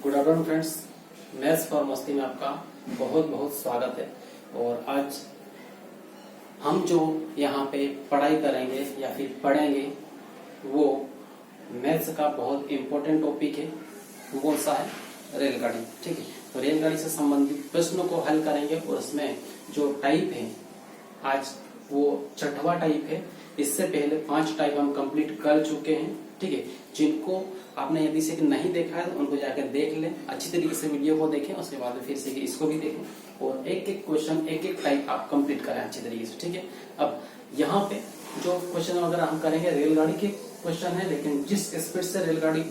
Good afternoon friends, maths for मस्ती में आपका बहुत बहुत स्वागत है। और आज हम जो यहाँ पे पढ़ाई करेंगे या फिर पढ़ेंगे वो मैथ्स का बहुत इम्पोर्टेंट टॉपिक है। वो कौन सा है? रेलगाड़ी। ठीक है, तो रेलगाड़ी से संबंधित प्रश्नों को हल करेंगे और उसमें जो टाइप है आज वो 6वां टाइप है। इससे पहले 5 टाइप हम कंप्लीट कर चुके हैं। ठीक है, जिनको आपने यदि से नहीं देखा है तो उनको जाकर देख लें, अच्छी तरीके से वीडियो को देखें, उसके बाद फिर से इसको भी देखें और एक एक क्वेश्चन एक एक टाइप आप कंप्लीट करें अच्छी तरीके से। ठीक है, अब यहाँ पे जो क्वेश्चन वगैरह हम करेंगे रेलगाड़ी के क्वेश्चन है, लेकिन जिस स्पीड से रेलगाड़ी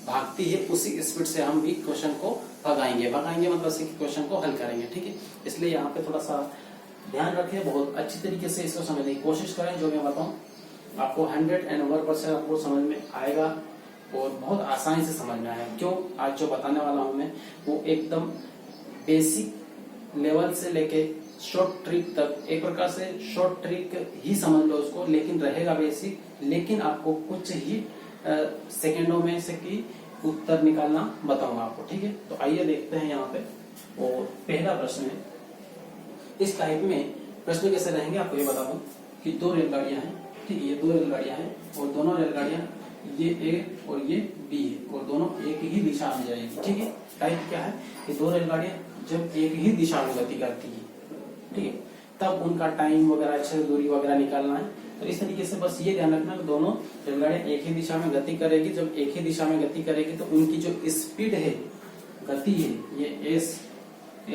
भागती है उसी स्पीड से हम भी क्वेश्चन को भगाएंगे मतलब उसी क्वेश्चन को हल करेंगे। ठीक है, इसलिए यहाँ पे थोड़ा सा ध्यान रखें, बहुत अच्छी तरीके से इसको समझने की कोशिश करें। जो मैं बताऊं आपको 101% आपको समझ में आएगा और बहुत आसानी से समझ में आएगा। क्यों? आज जो बताने वाला हूं मैं वो एकदम बेसिक लेवल से लेके शॉर्ट ट्रिक तक, एक प्रकार से शॉर्ट ट्रिक ही समझ लो उसको, लेकिन रहेगा बेसिक, लेकिन आपको कुछ ही सेकेंडों में से की उत्तर निकालना बताऊंगा आपको। ठीक है, तो आइए देखते हैं यहाँ पे। और पहला प्रश्न है, इस टाइप में प्रश्न कैसे रहेंगे आपको ये बता दूं कि 2 रेलगाड़ियां हैं। ठीक है, ये 2 रेलगाड़ियां हैं और दोनों रेलगाड़ियां ये ए और ये बी है और दोनों एक ही दिशा में जाएगी। ठीक है, टाइप क्या है कि 2 रेलगाड़ियां जब एक ही दिशा में गति करती है, ठीक है, तब उनका टाइम वगैरह अच्छे दूरी वगैरह निकालना है। तो इस तरीके से बस ये ध्यान रखना कि दोनों रेलगाड़ियां एक ही दिशा में गति करेगी। जब एक ही दिशा में गति करेगी तो उनकी जो स्पीड है, गति है, ये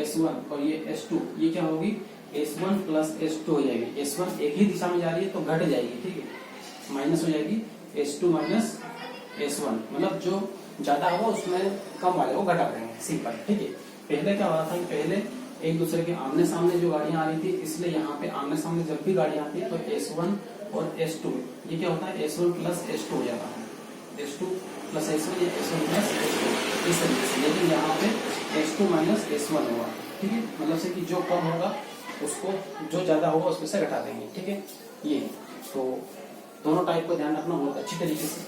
S1 और ये S2, ये क्या होगी? S1 प्लस S2 हो जाएगी। S1 एक ही दिशा में जा रही है तो घट जाएगी। ठीक है, माइनस हो जाएगी S2 माइनस S1, मतलब जो ज्यादा होगा उसमें कम वाले को घटा देंगे, सिंपल। ठीक है, पहले क्या हो रहा था कि पहले एक दूसरे के आमने सामने जो गाड़ियां आ रही थी, इसलिए यहाँ पे आमने सामने जब भी गाड़ियां आती है तो S1 और S2, ये क्या होता है? S1 प्लस S2 हो जाता है, S2 प्लस S1 या S1 प्लस S2 इस तरीके से। लेकिन यहाँ पे S2 माइनस S1 होगा। ठीक है, मतलब से कि जो कम होगा उसको, जो ज्यादा होगा उसमें से घटा देंगे। ठीक है, ये तो दोनों टाइप को ध्यान रखना बहुत अच्छी तरीके से।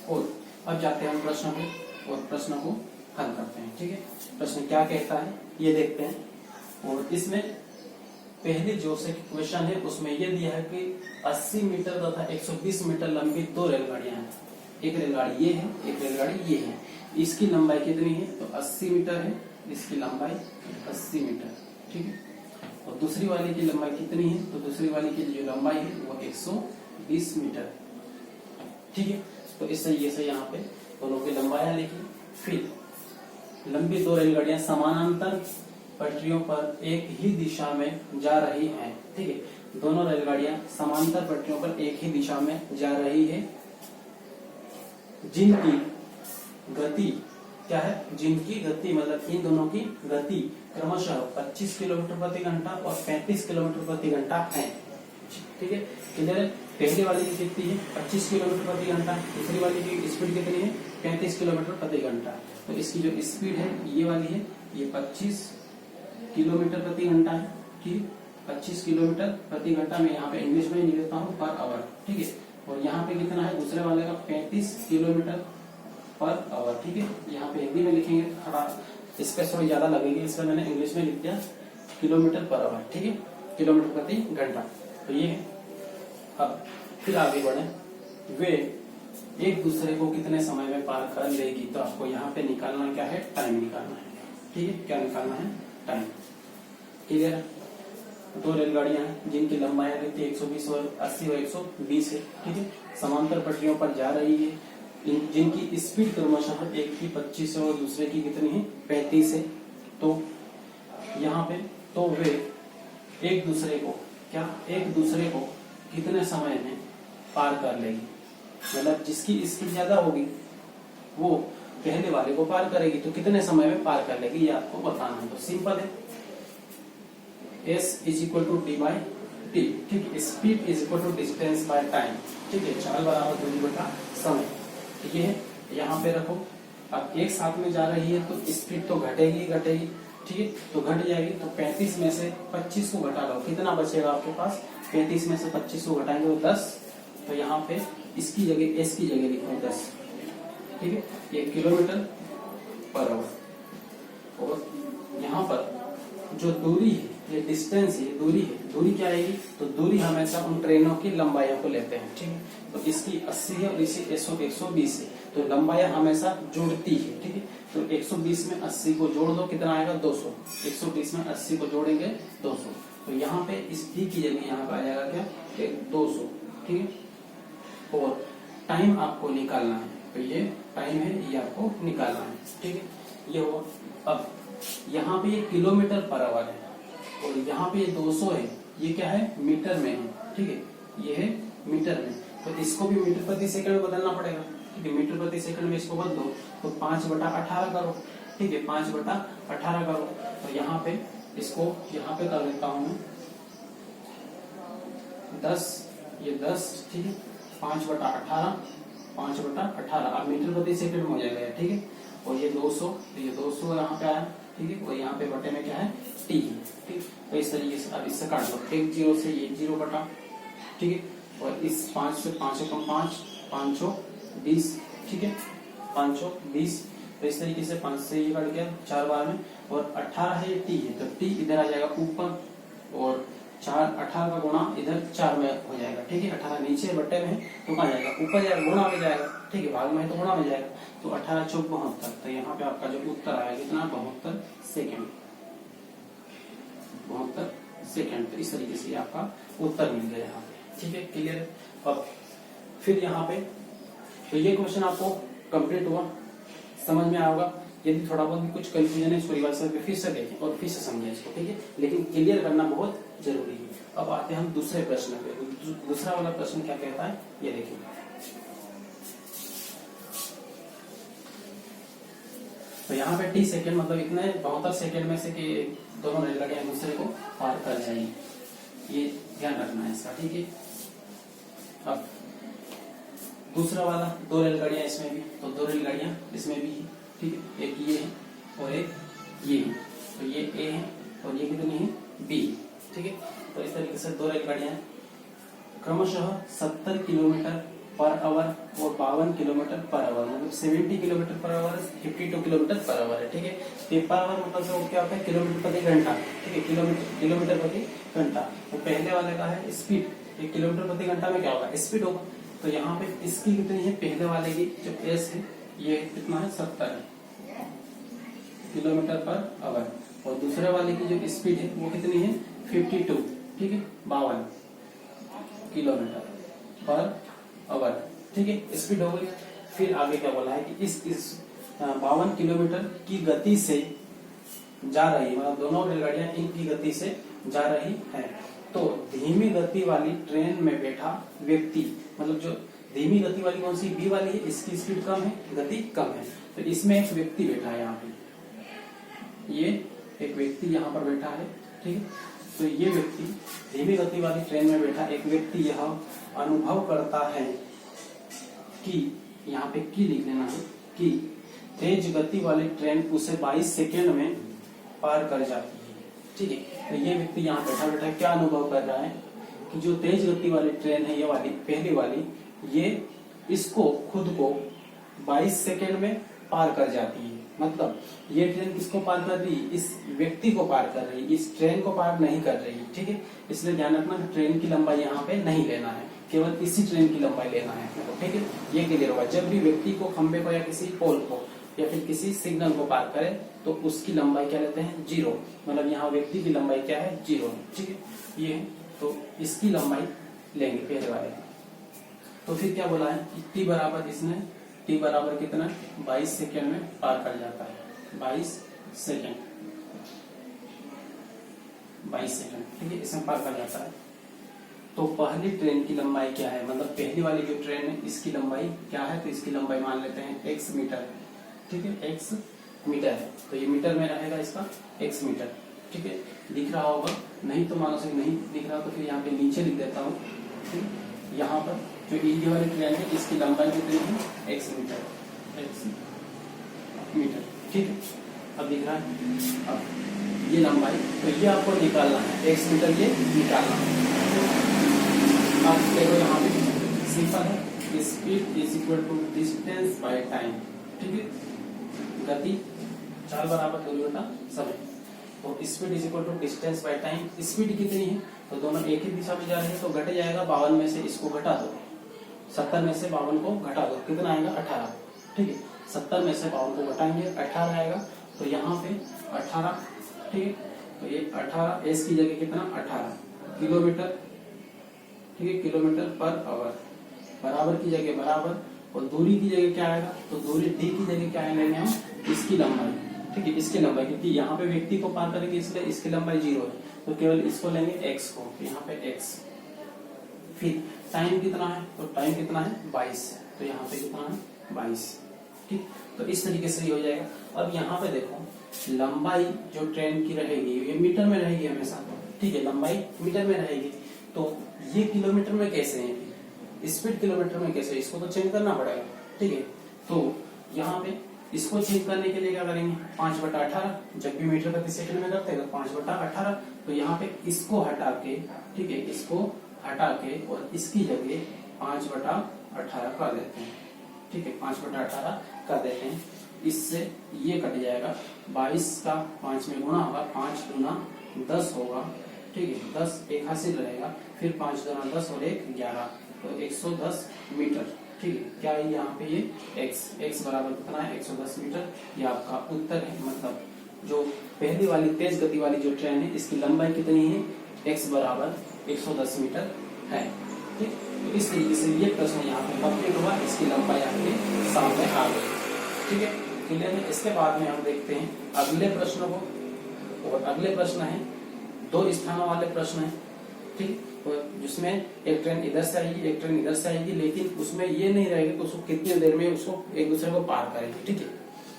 और अब जाते हैं हम प्रश्न पे और प्रश्न को हल करते हैं। ठीक है, प्रश्न क्या कहता है ये देखते हैं। और इसमें पहले जो से क्वेश्चन है उसमें ये दिया है कि 80 मीटर तथा 120 मीटर लंबी 2 रेलगाड़ियां हैं। एक रेलगाड़ी ये है, एक रेलगाड़ी ये है। इसकी लंबाई कितनी है? तो 80 मीटर है, इसकी लंबाई 80 मीटर। ठीक है, और दूसरी वाली की लंबाई कितनी है? तो दूसरी वाली की जो लंबाई है वो 120 मीटर। ठीक है, तो इस तरीके से यहाँ पे दोनों की लंबाई लिखी। फिर लंबी 2 रेलगाड़ियां समानांतर पटरियों पर एक ही दिशा में जा रही हैं। ठीक है, दोनों रेलगाड़ियां समांतर पटरियों पर एक ही दिशा में जा रही है, जिनकी गति क्या है? जिनकी गति मतलब इन दोनों की गति क्रमशः 25 किलोमीटर प्रति घंटा और 35 किलोमीटर प्रति घंटा है। ठीक है, क्लियर है? पहली वाली की कितनी है? 25 किलोमीटर प्रति घंटा। दूसरी वाली की स्पीड कितनी है? 35 किलोमीटर प्रति घंटा। तो इसकी जो स्पीड है ये वाली है, ये 25 किलोमीटर प्रति घंटा है। ठीक है, 25 किलोमीटर प्रति घंटा में यहाँ पे इंग्लिश में लिख देता हूँ पर आवर। ठीक है, और यहाँ पे कितना है? दूसरे वाले का 35 किलोमीटर पर आवर। ठीक है, यहाँ पे हिंदी में लिखेंगे थोड़ा इस पे थोड़ी ज्यादा लगेगी, इसलिए मैंने इंग्लिश में लिख दिया किलोमीटर पर आवर। ठीक है, किलोमीटर प्रति घंटा। तो ये है। अब फिर आगे बढ़े, वे एक दूसरे को कितने समय में पार कर लेगी? तो आपको यहाँ पे निकालना क्या है? टाइम निकालना है। ठीक है, क्या निकालना है? टाइम। क्लियर? 2 रेलगाड़ियां हैं जिनकी लंबाई रहती है 120 और 80 और 120 है। ठीक है, समांतर पटरियों पर जा रही है, जिनकी स्पीड क्रमशः एक की 25 है और दूसरे की कितनी है? 35 है। तो यहाँ पे तो वे एक दूसरे को क्या? एक दूसरे को कितने समय में पार कर लेगी? मतलब जिसकी स्पीड ज्यादा होगी वो पहले वाले को पार करेगी, तो कितने समय में पार कर लेगी ये आपको बताना है। तो सिंपल है, S is equal to D by T। ठीक है, speed is equal to distance by time. ठीक है, चाल बराबर दूरी बटा समय। ये है, यहाँ पे रखो। अब एक साथ में जा रही है तो स्पीड तो घटेगी घटेगी। ठीक है, तो घट जाएगी। तो 35 में से 25 को घटा लो, कितना बचेगा आपके पास? 35 में से 25 को घटाएंगे तो 10। तो यहाँ पे इसकी जगह, S की जगह लिखो 10। ठीक है, ये किलोमीटर पर पर आवर। और यहाँ पर जो दूरी है, ये डिस्टेंस है, दूरी क्या आएगी, तो दूरी हमेशा उन ट्रेनों की लंबाइयों को लेते हैं, ठीक है। तो इसकी 80 है और इसी 120 है, तो लंबाइयां हमेशा जुड़ती है, ठीक है। तो 120 में 80 को जोड़ दो, कितना आएगा 200। 120 में 80 को जोड़ेंगे 200, तो यहाँ पे इस टी की जगह यहाँ पे आ जाएगा क्या, 200, ठीक है। और टाइम आपको निकालना है, तो ये टाइम है, ये आपको निकालना है, ठीक है। ये हुआ। अब यहाँ पे ये किलोमीटर पर आवर है और यहाँ पे ये 200 है, ये क्या है, मीटर में है, ठीक है। ये है मीटर में, तो इसको भी मीटर प्रति सेकंड में बदलना पड़ेगा, ठीक है। मीटर प्रति सेकंड में इसको बदल दो, तो 5/18 करो, ठीक है। 5/18 करो, तो यहाँ पे इसको यहाँ पे कर देता हूँ मैं 10, ये 10, ठीक है। 5/18, 5/18 अब मीटर प्रति सेकंड में हो जाएगा, ठीक है। और ये 200, तो ये 200 यहाँ पे आया, ठीक है। और यहाँ पे बटे में क्या है, टी, ठीक। तो इस तरीके से अब इससे काट लो, एक 0 से ये 0 बटा, ठीक है। और इस 5 से 5 कम 5, 520, ठीक है, 520। तो इस तरीके से 5 से ये कट गया 4 बार में, और 18 है, ये टी है, तो टी इधर आ जाएगा ऊपर, और 18 का गुणा इधर 4 में हो जाएगा, ठीक है। 18 नीचे बट्टे में है, तो कहाँ जाएगा, ऊपर जाएगा, गुणा में जाएगा, ठीक है। भाग में है तो गुणा में जाएगा, तो 18 चौक 72। तो यहाँ पे आपका जो उत्तर आएगा कितना, 72 सेकेंड, 72 सेकेंड। तो इस तरीके से आपका उत्तर मिल गया यहाँ पे, ठीक है, क्लियर। अब फिर यहाँ पे तो ये क्वेश्चन आपको कंप्लीट हुआ, समझ में आएगा। यदि थोड़ा बहुत भी कुछ कंफ्यूजन है, इसको रिवाइज करके फिर से देखें और फिर से समझें इसको, ठीक है। लेकिन क्लियर करना बहुत जरूरी है। अब आते हैं हम दूसरे प्रश्न पे। दूसरा वाला प्रश्न क्या कहता है, ये देखिए। तो यहाँ पे टी सेकेंड मतलब इतने 72 सेकेंड में से कि दोनों रेलगाड़ियां एक दूसरे को पार कर जाएंगी, ये ध्यान रखना है इसका, ठीक है। अब दूसरा वाला, 2 रेलगाड़ियां इसमें भी, तो 2 रेलगाड़ियां इसमें भी है, ठीक है। एक ये है और एक ये है, तो ये ए है और ये कितनी है, बी, ठीक है। तो इस तरीके से 2 रेलगाड़ियां क्रमशः 70 किलोमीटर पर आवर और 52 किलोमीटर पर आवर, मतलब 70 kilometre per hour, 52 kilometre per hour है, ठीक है। तो पर आवर मतलब क्या होता है, किलोमीटर प्रति घंटा, ठीक है। किलोमीटर प्रति घंटा। तो पहले वाले का है स्पीड, एक किलोमीटर प्रति घंटा में क्या होगा, स्पीड होगा। तो यहाँ पे इसकी कितनी है, पहले वाले की जो एस है ये कितना है, 70 किलोमीटर पर आवर, और दूसरे वाले की जो स्पीड है वो कितनी है, 52, ठीक है, 52 किलोमीटर पर आवर, ठीक है, स्पीड हो गई। फिर आगे क्या बोला है कि इस 52 किलोमीटर की गति से जा रही, मतलब दोनों रेलगाड़ियां इनकी गति से जा रही है। तो धीमी गति वाली ट्रेन में बैठा व्यक्ति, मतलब जो धीमी गति वाली कौन सी, बी वाली है, इसकी स्पीड कम है, गति कम है। तो इसमें एक व्यक्ति बैठा है, यहाँ पे ये एक व्यक्ति यहाँ पर बैठा है, ठीक है। तो ये व्यक्ति धीमी गति वाली ट्रेन में बैठा एक व्यक्ति यह अनुभव करता है कि, यहाँ पे की लिख लेना है, कि तेज गति वाली ट्रेन उसे 22 सेकेंड में पार कर जाती है, ठीक है। तो ये व्यक्ति यहाँ बैठा बैठा क्या अनुभव कर रहा है कि जो तेज गति वाली ट्रेन है, ये वाली पहली वाली, ये इसको खुद को 22 सेकेंड में पार कर जाती है। मतलब ये ट्रेन किसको पार कर रही है, इस व्यक्ति को पार कर रही है, इस ट्रेन को पार नहीं कर रही है, ठीक है। इसलिए ध्यान रखना ट्रेन की लंबाई यहाँ पे नहीं लेना है, केवल इसी ट्रेन की लंबाई लेना है, ठीक है। ये क्लियर होगा। जब भी व्यक्ति को खंबे को या किसी पोल को या फिर किसी सिग्नल को पार करे तो उसकी लंबाई क्या लेते हैं, 0, मतलब यहाँ व्यक्ति की लंबाई क्या है, 0 है, ठीक है। ये तो इसकी लंबाई लेंगे पहले वाले। तो फिर क्या बोला है, टी बराबर, इसने टी बराबर कितना, 22 सेकेंड में पार कर जाता है, 22 सेकेंड, 22 सेकेंड, ठीक है, इसमें पार कर जाता है। तो पहली ट्रेन की लंबाई क्या है, मतलब पहली वाली जो ट्रेन है इसकी लंबाई क्या है, तो इसकी लंबाई मान लेते हैं x मीटर, ठीक है, x मीटर है। तो ये मीटर में रहेगा इसका x मीटर, ठीक है। दिख रहा होगा, नहीं तो मानो से नहीं दिख रहा तो फिर यहाँ पे नीचे लिख देता हूँ, ठीक है। यहाँ पर जो ये वाली ट्रेन है इसकी लंबाई कितनी है, x मीटर, x मीटर, ठीक है। अब दिख रहा है, अब ये लंबाई, तो ये आपको निकालना है, x मीटर ये निकालना है। अब देखो यहाँ पे सिंपल है, speed is equal to distance by time, ठीक है। गति, चाल बराबर दूरी बटा समय। तो speed is equal to distance by time. Speed कितनी है तो दोनों एक ही दिशा में जा रहे हैं, तो घट जाएगा 52 में से इसको घटा दो, 70 में से 52 को घटा दो, कितना आएगा 18। ठीक है, 70 में से 52 को घटाएंगे 18 आएगा, तो यहाँ पे 18। ठीक है, तो ये 18 एस की जगह कितना 18 किलोमीटर। ठीक है, किलोमीटर पर आवर, बराबर की जगह बराबर, और दूरी की जगह क्या आएगा तो दूरी डी की जगह क्या लेंगे हम, इसकी लंबाई। ठीक है, इसकी लंबाई, क्योंकि यहाँ पे व्यक्ति को पार करेंगे इसलिए इसकी लंबाई 0 है, तो केवल इसको लेंगे x को, तो यहाँ पे x। फिर टाइम कितना है तो टाइम कितना है 22, तो यहाँ पे कितना है 22। ठीक, तो इस तरीके से हो जाएगा। अब यहाँ पे देखो लंबाई जो ट्रेन की रहेगी ये मीटर में रहेगी हमेशा। ठीक है, लंबाई मीटर में रहेगी, तो ये किलोमीटर में कैसे है, स्पीड किलोमीटर में कैसे, इसको तो चेंज करना पड़ेगा। ठीक है, तो यहाँ पे इसको चेंज करने के लिए क्या करेंगे 5/18, जब भी मीटर प्रति सेकंड में करते हैं 5/18, तो यहाँ पे इसको हटा के, ठीक है, इसको हटा के और इसकी जगह 5/18 कर देते हैं। ठीक है, 5/18 कर देते हैं, इससे ये कट जाएगा, 22 का 5 में गुणा होगा, 5 गुना 10 होगा। ठीक है, 10 एक हासिल रहेगा, फिर 5 गुना 10 और 1 11, तो 110 मीटर। ठीक है, क्या है यहाँ पे ये x बराबर कितना है 110 मीटर, ये आपका उत्तर है। मतलब जो पहली वाली तेज गति वाली जो ट्रेन है इसकी लंबाई कितनी है, x बराबर 110 मीटर है। ठीक, तो इस तरीके से ये प्रश्न यहाँ पे कंप्लीट हुआ, इसकी लंबाई आपके सामने आ गई। ठीक है, क्लियर है। इसके बाद में हम देखते हैं अगले प्रश्न को, और अगले प्रश्न है 2 स्थानों वाले प्रश्न है। ठीक, तो जिसमें एक ट्रेन इधर से आएगी एक ट्रेन इधर से आएगी, लेकिन उसमें ये नहीं रहेगा कि उसको कितनी देर में उसको एक दूसरे को पार करेगी। ठीक है,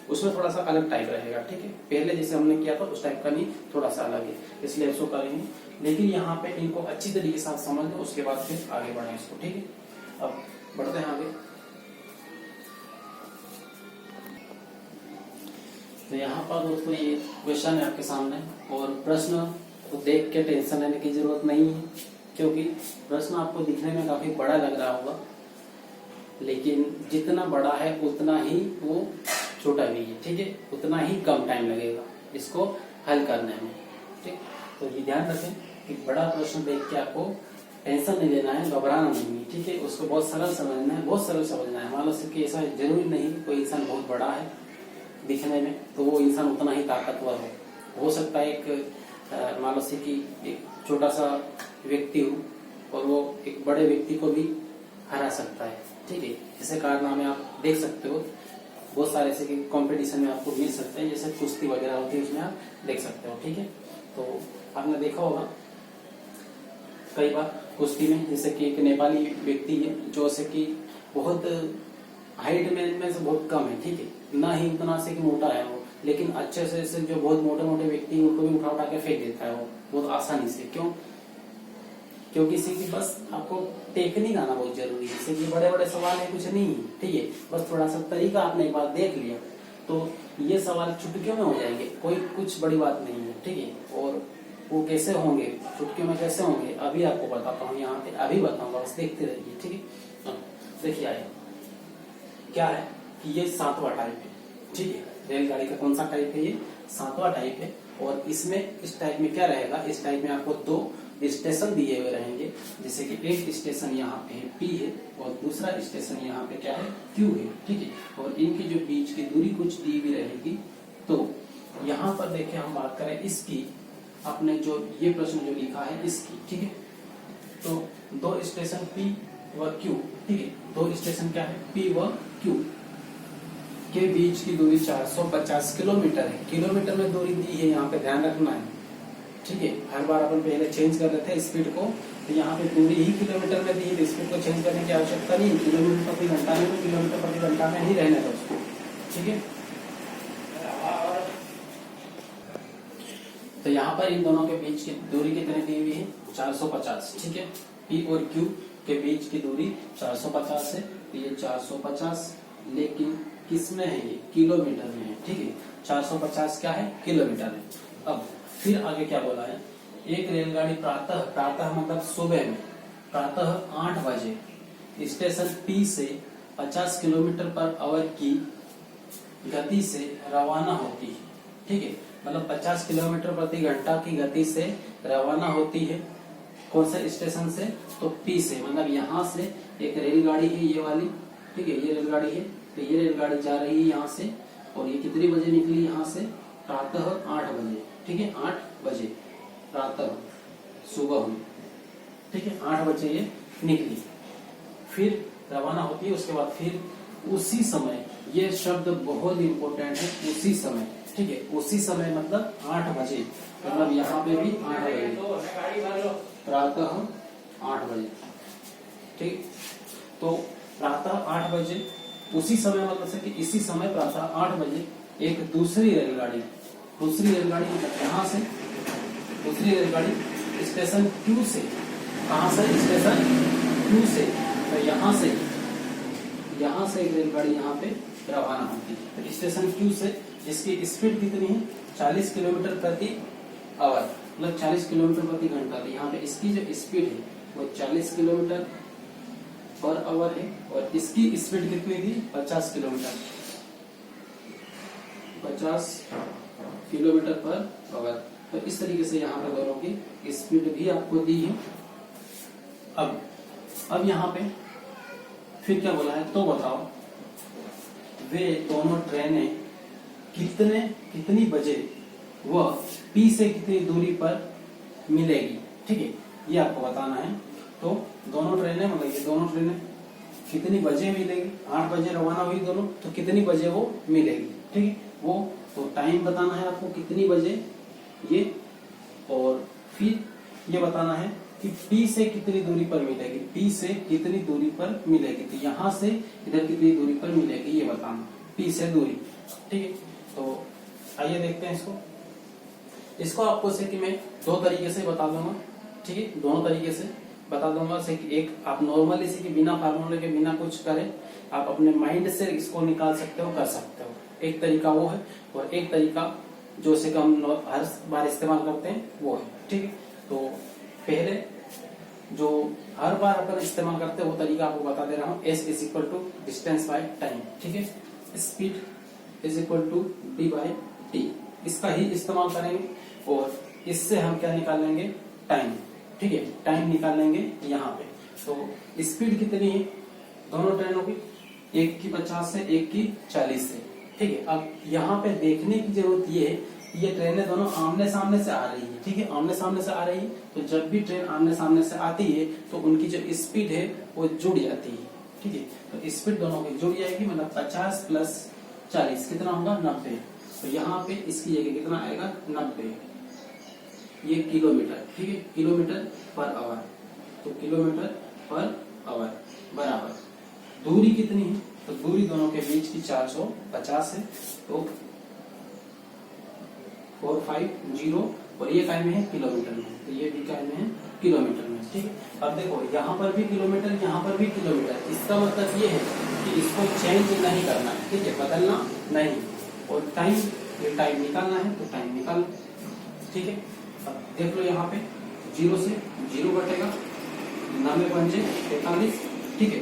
उसमें थोड़ा सा अलग टाइप रहेगा। ठीक है, पहले जैसे हमने किया था उस टाइप का नहीं, थोड़ा सा अलग है, इसलिए इसको करेंगे। लेकिन यहाँ पे इनको अच्छी तरीके से समझ लो, उसके बाद फिर आगे बढ़े इसको। ठीक है, अब बढ़ते हैं आगे। तो यहाँ पर दोस्तों ये क्वेश्चन है आपके सामने, और प्रश्न को देख के टेंशन लेने की जरूरत नहीं है, क्योंकि प्रश्न आपको दिखने में काफी बड़ा लग रहा होगा, लेकिन जितना बड़ा है उतना ही वो छोटा भी है। ठीक है, उतना ही कम टाइम लगेगा इसको हल करने में। ठीक, तो ये ध्यान रखें कि बड़ा प्रश्न देख के आपको टेंशन नहीं लेना है, घबराना नहीं है। ठीक है, उसको बहुत सरल समझना है, बहुत सरल समझना है। मान लो कि ऐसा जरूरी नहीं कोई इंसान बहुत बड़ा है दिखने में तो वो इंसान उतना ही ताकतवर हो सकता है एक मान लो कि एक छोटा सा व्यक्ति हो और वो एक बड़े व्यक्ति को भी हरा सकता है। ठीक है, ऐसे कारनामे आप देख सकते हो, बहुत सारे ऐसे कंपटीशन में आपको मिल सकते हैं, जैसे कुश्ती वगैरह होती है उसमें आप देख सकते हो। ठीक है, तो आपने देखा होगा कई बार कुश्ती में, जैसे कि एक नेपाली व्यक्ति है जो से कि बहुत हाइट में से बहुत कम है। ठीक है, ना ही उतना से कि मोटा है वो, लेकिन अच्छे से जो बहुत मोटे मोटे व्यक्ति उनको भी उठा के फेंक देता है वो बहुत आसानी से। क्यों? क्योंकि इसी की बस आपको टेक्निक आना बहुत जरूरी है। इससे बड़े बड़े सवाल है कुछ नहीं, ठीक है, बस थोड़ा सा तरीका आपने एक बार देख लिया तो ये सवाल चुटकियों में हो जाएंगे, कोई कुछ बड़ी बात नहीं है। ठीक है, और वो कैसे होंगे, चुटकियों में कैसे होंगे अभी आपको बताता हूँ, यहाँ पे अभी बताऊंगा, बस देखते रहिए। ठीक है, देखिए आए क्या है कि ये 7वां टाइप है। ठीक है, रेलगाड़ी का कौन सा टाइप है, ये 7वां टाइप है। और इसमें इस टाइप में क्या रहेगा, इस टाइप में आपको 2 स्टेशन दिए हुए रहेंगे, जैसे कि एक स्टेशन यहाँ पे है P है और दूसरा स्टेशन यहाँ पे क्या है Q है। ठीक है, और इनकी जो बीच की दूरी कुछ दी हुई रहेगी। तो यहाँ पर देखिए हम बात करें इसकी, आपने जो ये प्रश्न जो लिखा है इसकी, ठीक है, तो 2 स्टेशन P व Q, ठीक है, 2 स्टेशन क्या है P व Q के बीच की दूरी 450 किलोमीटर है। किलोमीटर में दूरी दी है, यहाँ पे ध्यान रखना है। ठीक है, हर बार अपन पहले चेंज कर लेते हैं स्पीड को, तो यहाँ पे दूरी ही किलोमीटर में दी है, तो स्पीड को चेंज करने की आवश्यकता नहीं। किलोमीटर प्रति घंटा में, किलोमीटर प्रति घंटा में ही रहने दो उसको। ठीक है, तो यहाँ पर इन दोनों के बीच की दूरी कितनी दी हुई है 450। ठीक है, P और Q के बीच की दूरी 450 है, तो ये 450 लेकिन किस में है, ये किलोमीटर में है। ठीक है, 450 क्या है किलोमीटर है। अब फिर आगे क्या बोला है, एक रेलगाड़ी प्रातः मतलब सुबह में प्रातः 8 बजे स्टेशन P से 50 किलोमीटर पर आवर की गति से रवाना होती है, ठीक है, मतलब 50 किलोमीटर प्रति घंटा की गति से रवाना होती है। कौन से स्टेशन से? तो पी से, मतलब यहाँ से एक रेलगाड़ी है ये वाली, ठीक है, ये रेलगाड़ी है, तो ये रेलगाड़ी जा रही है यहाँ से, और ये कितनी बजे निकली यहाँ से? प्रातः 8 बजे, ठीक है, 8 बजे प्रातः सुबह में, ठीक है, 8 बजे ये निकली, फिर रवाना होती है। उसके बाद फिर उसी समय, ये शब्द बहुत इंपॉर्टेंट है, उसी समय, ठीक है, उसी समय मतलब 8 बजे, मतलब यहाँ पे भी 8 बजे, प्रातः 8 बजे, ठीक। तो प्रातः 8 बजे, उसी समय मतलब से कि इसी समय प्रातः 8 बजे एक दूसरी रेलगाड़ी मतलब यहाँ से दूसरी रेलगाड़ी स्टेशन क्यू से, कहाँ से? स्टेशन क्यू से, तो यहाँ से एक रेलगाड़ी यहाँ पे रवाना होती है। तो स्टेशन क्यू से, जिसकी स्पीड कितनी है? 40 किलोमीटर प्रति आवर, मतलब 40 किलोमीटर प्रति घंटा। तो यहाँ पे इसकी जो स्पीड है वो 40 किलोमीटर पर आवर है, और इसकी स्पीड कितनी थी? 50 किलोमीटर पर आवर। तो इस तरीके से यहाँ पे दोनों की स्पीड भी आपको दी है। अब यहाँ पे फिर क्या बोला है? तो बताओ वे दोनों ट्रेनें कितनी बजे व पी से कितनी दूरी पर मिलेगी, ठीक है, ये आपको बताना है। तो दोनों ट्रेनें, मतलब ये दोनों ट्रेनें कितनी बजे मिलेगी? 8 बजे रवाना हुई दोनों, तो कितनी बजे वो मिलेगी, ठीक है, वो तो टाइम बताना है आपको कितनी बजे ये, और फिर ये बताना है कि P से कितनी दूरी पर मिलेगी, P से कितनी दूरी पर मिलेगी, तो यहाँ से इधर कितनी दूरी पर मिलेगी ये बताना, P से दूरी, ठीक है। तो आइए देखते हैं इसको आपको से कि मैं 2 तरीके से बता दूंगा, ठीक है, दोनों तरीके से बता दूंगा। से कि एक आप नॉर्मली से कि बिना फार्मूले के, बिना कुछ करे आप अपने माइंड से इसको निकाल सकते हो, कर सकते हो। एक तरीका वो है, और एक तरीका जो से हम हर बार इस्तेमाल करते हैं वो है, ठीक है। तो पहले जो हर बार अपन इस्तेमाल करते हैं वो तरीका आपको बता दे रहा हूँ। S is equal to distance by time, ठीक है, speed is equal to D by T, इसका ही इस्तेमाल करेंगे। और इससे हम क्या निकालेंगे? टाइम, ठीक है, टाइम निकालेंगे यहाँ पे। तो स्पीड कितनी है दोनों ट्रेनों की? एक की 50 से, एक की 40 से, ठीक है। अब यहाँ पे देखने की जरूरत ये है, ये ट्रेनें दोनों आमने सामने से आ रही है, ठीक है, आमने सामने से आ रही है। तो जब भी ट्रेन आमने सामने से आती है तो उनकी जो स्पीड है वो जुड़ जाती है, ठीक है। तो स्पीड दोनों की जुड़ जाएगी, मतलब 50 प्लस 40 कितना होगा? 90। तो यहाँ पे इसकी जगह कितना आएगा? 90, ये किलोमीटर, ठीक है, किलोमीटर पर आवर। तो किलोमीटर पर आवर बराबर दूरी कितनी है? तो दूरी दोनों के बीच की 450 है। तो 450, और ये काय में है? किलोमीटर में, तो ये भी काय में है? किलोमीटर में, ठीक है। अब देखो यहाँ पर भी किलोमीटर, यहाँ पर भी किलोमीटर, इसका मतलब ये है कि इसको चेंज नहीं करना है, ठीक है, बदलना नहीं। और टाइम, ये टाइम निकालना है तो टाइम निकाल, ठीक है। अब देख लो यहाँ पे 0 से 0 घटेगा, 9 पंजे 45, ठीक है,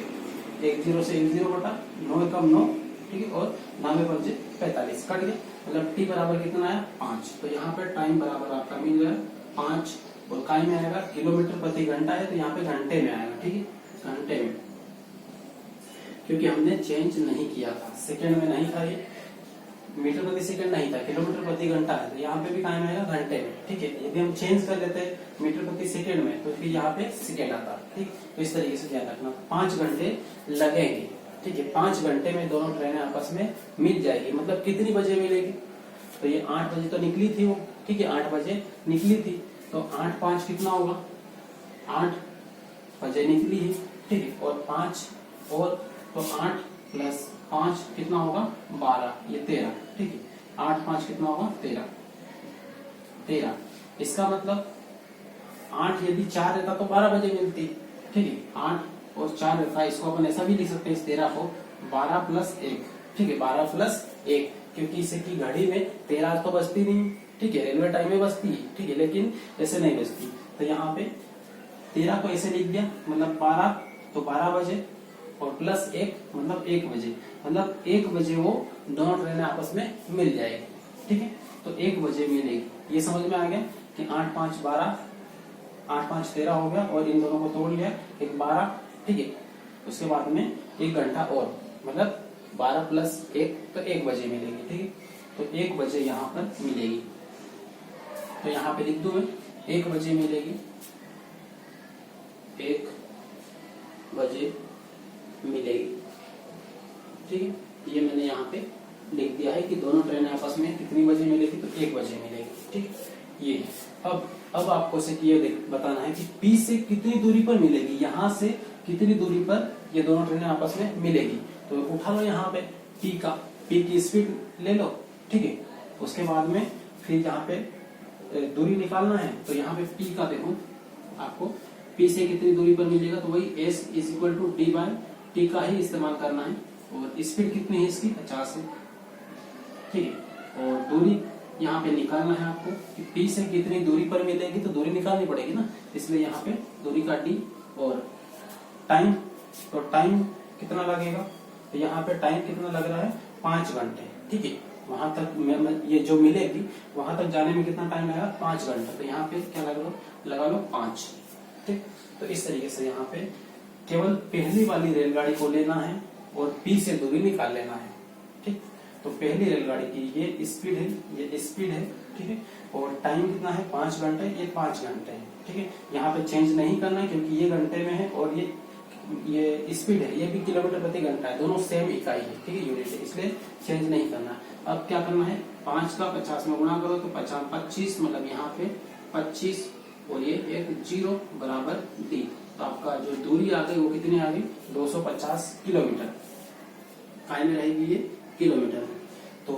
1 0 से 1 0 घटा, 9 कम 9, ठीक है, और 9 पंजे 45 कट गया, मतलब T बराबर कितना आया? 5। तो यहाँ पे टाइम बराबर आपका मिल गया 5, और काय में आएगा? किलोमीटर प्रति घंटा है तो यहाँ पे घंटे में आएगा, ठीक है, घंटे में, क्योंकि हमने चेंज नहीं किया था, सेकंड में नहीं था, ये मीटर प्रति सेकंड नहीं था, किलोमीटर प्रति घंटा है, तो यहाँ पे भी काय में आएगा? घंटे में, ठीक है। यदि हम चेंज कर लेते मीटर प्रति सेकंड में तो फिर यहाँ पे सेकंड आता, ठीक। तो इस तरीके से ध्यान रखना, 5 घंटे लगेंगे, ठीक है, 5 घंटे में दोनों ट्रेनें आपस में मिल जाएगी। मतलब कितनी बजे मिलेगी? तो ये 8 बजे तो निकली थी वो, ठीक है, 8 बजे निकली थी, तो 8 5 कितना होगा? 8 बजे निकली है, ठीक है, और 5 और, तो 8 प्लस 5 कितना होगा? 12, ये 13, ठीक है, 8 5 कितना होगा? 13। इसका मतलब 8 यदि 4 रहता तो 12 बजे मिलती, ठीक है, 8 और 4 रहता, इसको अपन ऐसा भी लिख सकते हैं, इस 13 को 12 प्लस 1, ठीक है, 12 प्लस 1, क्योंकि इसे की घड़ी में 13 तो बजती नहीं, ठीक है, रेलवे टाइम में बजती है, ठीक है, लेकिन ऐसे नहीं बजती। तो यहाँ पे 13 को ऐसे लिख दिया, मतलब 12, तो 12 बजे और प्लस 1 मतलब 1 बजे, मतलब 1 बजे वो दोनों ट्रेनें आपस में मिल जाएगी। ठीक है, तो 1 बजे मिलेगी। ये समझ में आ गया कि 8 5 12, 8 5 13 हो गया और इन दोनों को तोड़ लिया, एक 12। ठीक है, उसके बाद में 1 घंटा और, मतलब 12 प्लस 1 तो 1 बजे मिलेगी। ठीक है, तो 1 बजे यहाँ पर मिलेगी। तो यहाँ पे लिख दो मैं, 1 बजे मिलेगी, 1 बजे मिलेगी। ठीक है, ये मैंने यहाँ पे लिख दिया है कि दोनों ट्रेनें आपस में कितनी बजे मिलेगी, तो 1 बजे मिलेगी। ठीक, ये अब आपको से ये बताना है कि P से कितनी दूरी पर मिलेगी, यहाँ से कितनी दूरी पर ये दोनों ट्रेनें आपस में मिलेगी। तो उठा लो यहाँ पे P की स्पीड ले लो। ठीक है, उसके बाद में फिर यहाँ पे दूरी निकालना है, तो यहाँ पे P का देखो आपको, P से कितनी दूरी पर मिलेगा, तो वही S = D/T का ही इस्तेमाल करना है। और स्पीड कितनी है इसकी, 50 है। ठीक है, और दूरी यहाँ पे निकालना है आपको कि P से कितनी दूरी पर मिलेगी, तो दूरी निकालनी पड़ेगी ना, इसलिए यहाँ पे दूरी का D। और टाइम, तो टाइम कितना लगेगा, तो यहाँ पे टाइम कितना लग रहा है, 5 घंटे। ठीक है, वहां तक ये जो मिलेगी वहां तक जाने में कितना टाइम लगेगा, 5 घंटे। तो यहाँ पे क्या लगा लो 5। ठीक, तो इस तरीके से यहाँ पे केवल पहली वाली रेलगाड़ी को लेना है और P से दूरी निकाल लेना है। ठीक, तो पहली रेलगाड़ी की ये स्पीड है, ये स्पीड है। ठीक है, और टाइम कितना है, 5 घंटे, ये 5 घंटे है। ठीक है, यहाँ पे चेंज नहीं करना है क्योंकि ये घंटे में है और ये स्पीड है, ये भी किलोमीटर प्रति घंटा है, दोनों सेम इकाई है। ठीक है, यूनिट है, इसलिए चेंज नहीं करना। अब क्या करना है, 5 का 50 में गुणा करो तो 25, मतलब यहाँ पे 25 और ये एक 0 बराबर D। तो आपका जो दूरी आ गई वो कितनी आ गई, 250 किलोमीटर। काय में रहेगी ये, किलोमीटर में। तो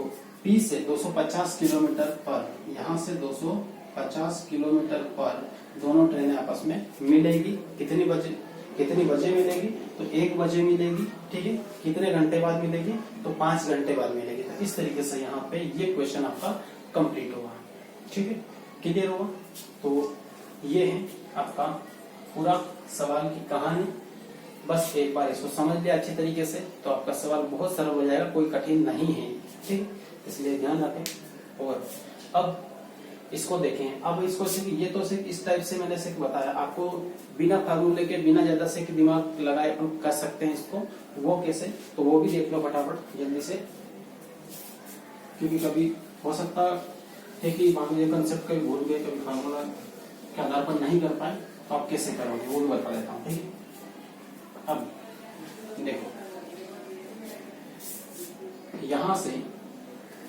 P से 250 किलोमीटर पर, यहाँ से 250 किलोमीटर पर दोनों ट्रेनें आपस में मिलेगी। कितनी बजे मिलेगी, तो 1 बजे मिलेगी। ठीक है, कितने घंटे बाद मिलेगी, तो 5 घंटे बाद मिलेगी। तो इस तरीके से यहाँ पे ये क्वेश्चन आपका कंप्लीट हुआ। ठीक है, क्लियर हुआ। तो ये है आपका पूरा सवाल की कहानी। बस एक बार इसको समझ लिया अच्छी तरीके से तो आपका सवाल बहुत सरल हो जाएगा, कोई कठिन नहीं है। ठीक, इसलिए ध्यान रखें। और अब इसको देखें, अब इसको सिर्फ ये तो सिर्फ इस टाइप से मैंने सिर्फ बताया आपको, बिना फार्मूले के, बिना ज्यादा से दिमाग लगाए अपन कर सकते हैं इसको। वो कैसे, तो वो भी देख लो फटाफट जल्दी से, क्योंकि कभी हो सकता है कि मान लीजिए कंसेप्ट कभी भूल गए, कभी फार्मूला के आधार पर नहीं कर पाए, तो आप कैसे करोगे वो भी बता देता हूँ। ठीक है, अब देखो यहां से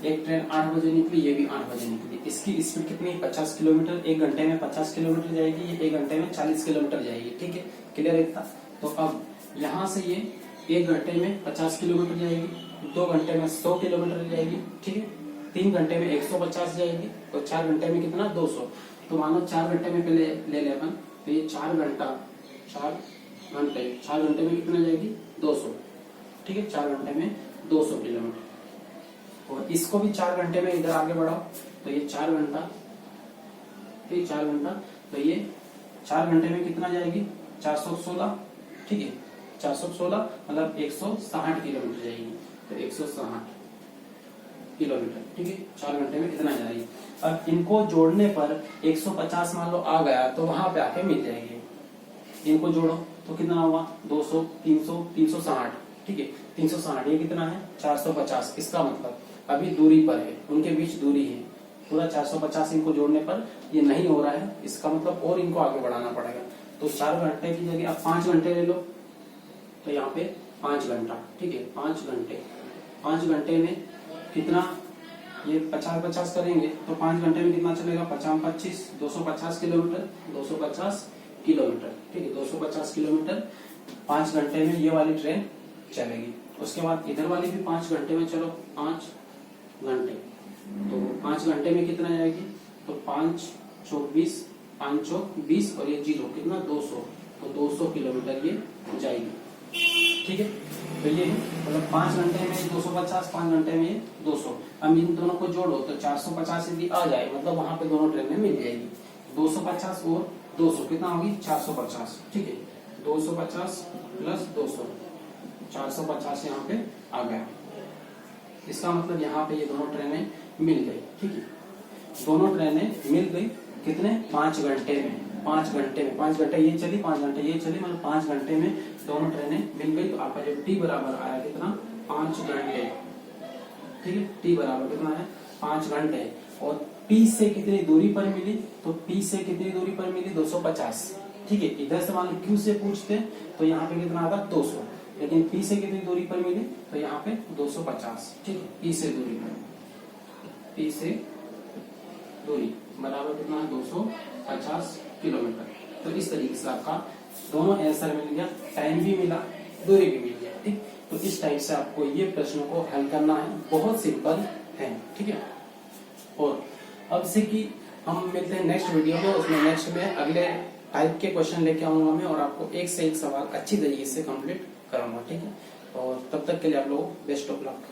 एक ट्रेन 8 बजे निकली, ये भी 8 बजे निकली। इसकी स्पीड कितनी, 50 किलोमीटर, 1 घंटे में 50 किलोमीटर जाएगी, ये 1 घंटे में 40 किलोमीटर जाएगी। ठीक है, क्लियर है। तो अब यहाँ से ये 1 घंटे में 50 किलोमीटर जाएगी, 2 घंटे में 100 किलोमीटर जाएगी। ठीक है, 3 घंटे में 150 जाएगी, तो 4 घंटे में कितना, 200। तो मानो 4 घंटे में पहले ले ले अपन, तो ये 4 घंटे में कितना जाएगी, 200। ठीक है, 4 घंटे में 200 किलोमीटर। और इसको भी 4 घंटे में इधर आगे बढ़ाओ, तो ये 4 घंटा, ठीक, 4 घंटा, तो ये 4 घंटे में कितना जाएगी, 416। ठीक है, 416 मतलब 160 किलोमीटर जाएगी। तो 160 किलोमीटर। ठीक है, 4 घंटे में कितना जाएगी। अब इनको जोड़ने पर 150 मान लो आ गया, तो वहां पे आके मिल जाएगी। इनको जोड़ो तो कितना हुआ, 200, 300, 360। ठीक है, 360, ये कितना है, 450। इसका मतलब अभी दूरी पर है, उनके बीच दूरी है पूरा 450। इनको जोड़ने पर ये नहीं हो रहा है, इसका मतलब और इनको आगे बढ़ाना पड़ेगा। तो 4 घंटे की जगह आप 5 घंटे ले लो, तो यहाँ पे 5 घंटा। ठीक है, 5 घंटे, 5 घंटे में कितना, ये 50-50 करेंगे तो 5 घंटे में कितना चलेगा, 50-25, 250 किलोमीटर, 250 किलोमीटर। ठीक है, 250 किलोमीटर 5 घंटे में ये वाली ट्रेन चलेगी। उसके बाद इधर वाली भी 5 घंटे में, चलो 5 घंटे, तो 5 घंटे में कितना जाएगी, तो 5 चौक 20, 5 चौक 20 और ये 0 कितना, 200। तो 200 किलोमीटर ये जाएगी। ठीक है, तो ये मतलब 5 घंटे में 250, 5 घंटे में 200। अब इन दोनों को जोड़ो तो 450 यदि आ जाए, मतलब वहां पे दोनों ट्रेनें मिल जाएगी। 250 और 200 कितना होगी, 450। ठीक है, 250 प्लस 200 450 यहाँ पे आ गया। इसका मतलब यहाँ पे ये दोनों ट्रेनें मिल गई। ठीक है, दोनों ट्रेनें मिल गई कितने 5 घंटे में। 5 घंटे में, 5 घंटे ये चली, 5 घंटे ये चली, मतलब 5 घंटे में दोनों ट्रेनें मिल गई। तो आपका जो टी बराबर आया कितना 5 घंटे। ठीक है, टी बराबर कितना है 5 घंटे। और पी से कितनी दूरी पर मिली, तो पी से कितनी दूरी पर मिली 250। ठीक है, इधर से मान लो क्यू से पूछते तो यहाँ पे कितना आता 200, लेकिन पी से कितनी दूरी पर मिली तो यहाँ पे 250। ठीक है, पी से दूरी पर, पी से दूरी बराबर कितना है 250 किलोमीटर। तो इस तरीके से आपका दोनों आंसर मिल गया, टाइम भी मिला, दूरी भी मिल गया। ठीक, तो इस टाइप से आपको ये प्रश्नों को हल करना है, बहुत सिंपल है। ठीक है, और अब से कि हम मिलते हैं नेक्स्ट वीडियो में, उसमें नेक्स्ट में अगले टाइप के क्वेश्चन लेके आऊंगा मैं और आपको एक से एक सवाल अच्छी तरीके से कंप्लीट कराऊंगा। ठीक है, और तब तक के लिए आप लोग बेस्ट ऑफ लक।